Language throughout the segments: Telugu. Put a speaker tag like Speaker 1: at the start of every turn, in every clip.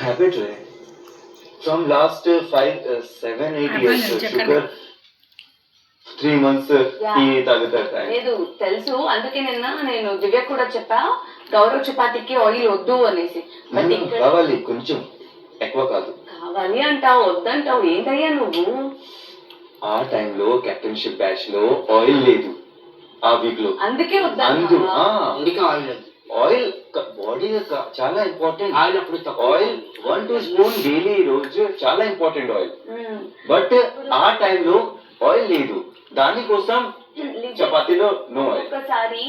Speaker 1: హ్యాబిట్ రే from last 5 7 8 years sugar 3 months tea తాగుతా
Speaker 2: లేదు తెలుసు. అందుకే నేను దివ్య కూడా చెప్పా గౌరవ్ చపాతీకి ఆయిల్ వద్దు అనేసి. బట్ ఇక్కడ
Speaker 1: కావాలి కొంచెం ఎక్కువ కాదు.
Speaker 2: కావాలి అంటావు వద్దంటావు ఏంటయ్యా నువ్వు?
Speaker 1: ఆ టైంలో కెప్టెన్షిప్ బ్యాచ్ లో ఆయిల్ లేదు ఆ వీక్ లో.
Speaker 2: అందుకే వద్దా?
Speaker 1: ఆయిల్ బాడీ చాలా ఇంపార్టెంట్. ఆయిల్ 1-2 స్పూన్ డైలీ రోజు చాలా ఇంపార్టెంట్ ఆయిల్. బట్ ఆ టైంలో ఆయిల్ లేదు, దానికోసం చపాతీలో నో ఆయిల్.
Speaker 2: ఒకసారి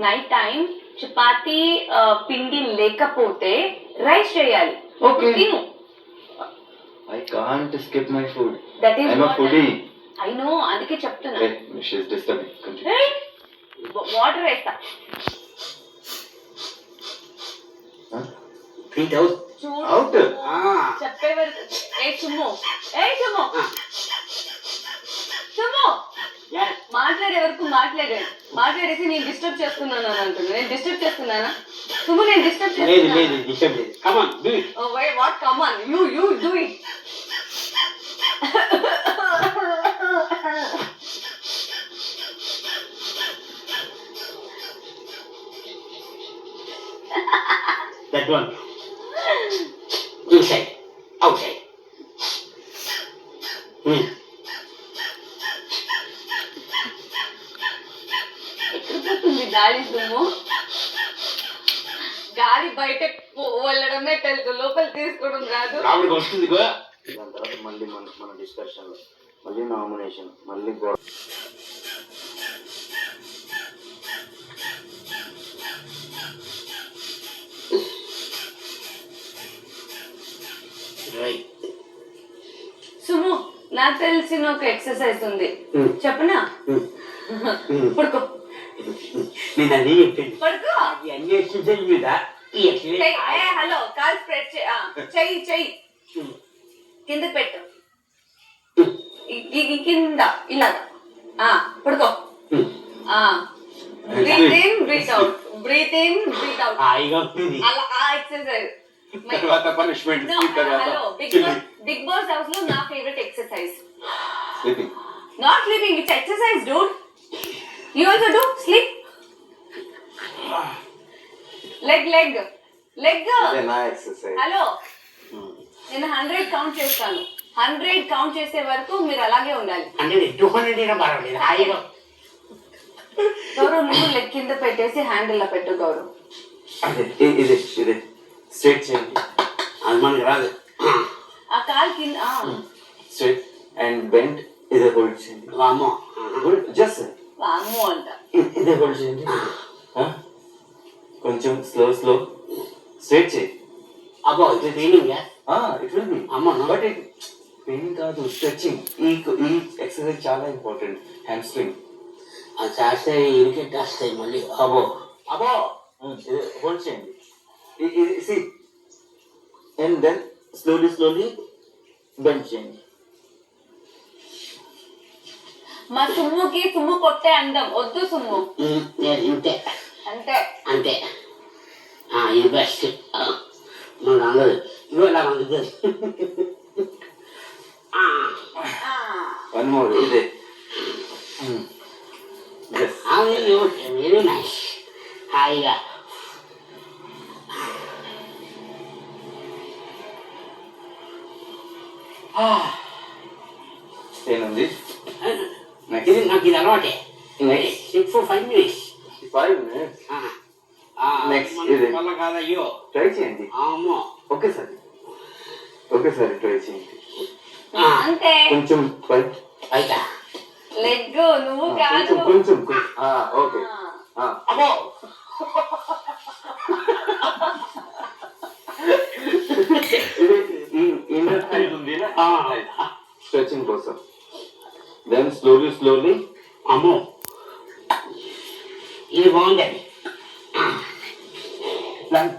Speaker 2: నైట్ టైం చపాతీ పిండి లేకపోతే రైస్ చేయాలి.
Speaker 1: ఓకే
Speaker 2: తిను.
Speaker 1: I can't skip my food.
Speaker 2: That is
Speaker 1: I'm a foodie.
Speaker 2: I know, అందుకే చెప్తున్నా.
Speaker 1: She's disturbing.
Speaker 2: వాటర్ వేస్తా.
Speaker 1: Feet out. Out.
Speaker 2: చెప్పే వరకు సుమ్ము మాట్లాడే వరకు మాట్లాడేసి నేను డిస్టర్బ్ చేస్తున్నాను అని అంటున్నా. నేను డిస్టర్బ్ చేస్తున్నానా? సుమ్ము నేను డిస్టర్బ్ చేస్తున్నాను.
Speaker 1: Come on, do it.
Speaker 2: Oh wait, what? Come on, you do it.
Speaker 3: That one. Inside, outside.
Speaker 2: ఎక్కడిపోతుంది గాలి? దుమ్ము గాలి బయట వెళ్ళడమే తెలుసు, లోపల తీసుకోవడం రాదు.
Speaker 3: వస్తుంది.
Speaker 1: దాని తర్వాత మళ్ళీ మన డిస్కషన్ మళ్ళీ నామినేషన్ మళ్ళీ
Speaker 2: సుము నాకు తెలిసిన ఒక ఎక్సర్సైజ్ ఉంది, చెప్పనా? పడుకో.
Speaker 3: నేను అదే చెప్పాను.
Speaker 2: పడుకో.
Speaker 3: అన్ని ఎక్సర్సైజ్ మీద
Speaker 2: హలో కాల్ స్ప్రెడ్ చెయ్యి కింద పెట్టు. కింద ఇలాగా పడుకో. Breathe in breathe out, breathe in breathe out. అలా ఆ exercise.
Speaker 1: Punishment.
Speaker 2: Hello big boss house లో నా favourite exercise
Speaker 1: sleeping.
Speaker 2: Not sleeping, it's exercise dude. You also do sleep. Leg
Speaker 1: నా ఎక్సర్సైజ్.
Speaker 2: హలో నేను 100 కౌంట్ చేస్తాను. 100 కౌంట్ చేసే వరకు మీరు అలాగే ఉండాలి. గౌరవ్ నువ్వు లెగ్ కింద పెట్టేసి హ్యాండిల్ లా పెట్టు. గౌరవ్
Speaker 1: ఇది స్ట్రైట్ చేయండి.
Speaker 3: అది మనకి రాదు.
Speaker 2: ఆ కాల్ కింద
Speaker 1: స్ట్రైట్ అండ్ బెండ్. ఇదే హోల్డ్ చేయండి.
Speaker 3: వామ్మో.
Speaker 1: జస్ట్
Speaker 2: వామ్మో అంట.
Speaker 1: ఇదే హోల్డ్ చేయండి. కొంచెం స్లో స్ట్రైట్ చేయి.
Speaker 3: అబ్బో ఇది ట్రైనింగ్.
Speaker 1: ఇట్ విల్ బి
Speaker 3: అమ్మ.
Speaker 1: బట్ ఇట్ పెయిన్ కాదు, స్ట్రెచింగ్. ఈ ఎక్సర్సైజ్ చాలా ఇంపార్టెంట్. హ్యామ్ స్ట్రింగ్
Speaker 3: అది చేస్తే ఇరికెట్ వస్తాయి మళ్ళీ. అబ్బో
Speaker 1: హోల్డ్ చేయండి. See, and then slowly bend చేయండి.
Speaker 2: మా సుమ్ముకి సుమ్ము కొట్టే అందం వద్దు. సుమ్ము
Speaker 3: అంతే ఇది బెస్ట్. మన అందరు ఇవో ఇలా మనకి.
Speaker 1: One more. ఇదే
Speaker 3: వెరీ నైస్. హాయిగా
Speaker 1: ఏనుంది.
Speaker 3: నాకు ఇది అలవాటే. 5 minutes.
Speaker 1: 5 minutes. నెక్స్ట్ ఇది
Speaker 3: వల్ల కాదయ్యో.
Speaker 1: ట్రై చేయండి.
Speaker 3: అమ్మో.
Speaker 1: ఒకేసారి ట్రై చేయండి.
Speaker 2: అంతే.
Speaker 1: కొంచెం
Speaker 3: అయితే
Speaker 2: లెగ్ నువ్వు కాదు.
Speaker 1: కొంచెం ఓకే.
Speaker 3: అబ్బో
Speaker 1: స్ట్రెచింగ్ కోసం. Then slowly.
Speaker 3: అమ్మో ఇది బాగుంది.
Speaker 1: ప్లాంక్